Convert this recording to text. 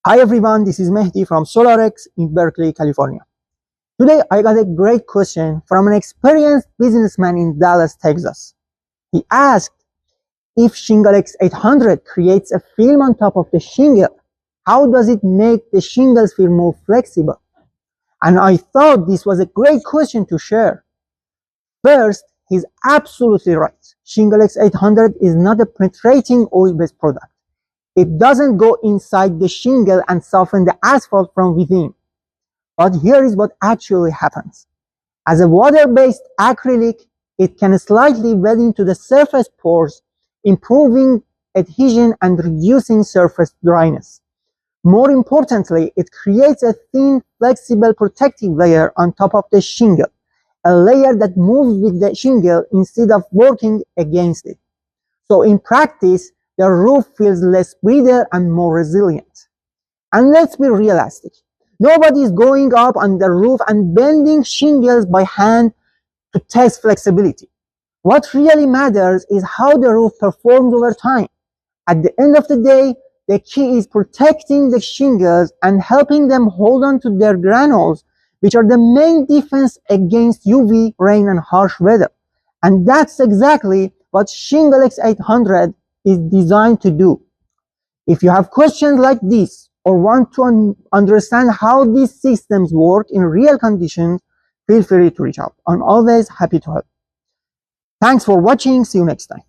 Hi everyone, this is Mehdi from SolarEx in Berkeley, California. Today I got a great question from an experienced businessman in Dallas, Texas. He asked, if ShinglEx 800 creates a film on top of the shingle, how does it make the shingles feel more flexible? And I thought this was a great question to share. First, he's absolutely right. ShinglEx 800 is not a penetrating oil-based product. It doesn't go inside the shingle and soften the asphalt from within. But here is what actually happens. As a water-based acrylic, it can slightly wet into the surface pores, improving adhesion and reducing surface dryness. More importantly, it creates a thin, flexible protective layer on top of the shingle, a layer that moves with the shingle instead of working against it. So in practice, the roof feels less brittle and more resilient. And let's be realistic. Nobody is going up on the roof and bending shingles by hand to test flexibility. What really matters is how the roof performs over time. At the end of the day, the key is protecting the shingles and helping them hold on to their granules, which are the main defense against UV, rain, and harsh weather. And that's exactly what ShinglEx 800 is designed to do. If you have questions like this or want to understand how these systems work in real conditions, feel free to reach out. I'm always happy to help. Thanks for watching. See you next time.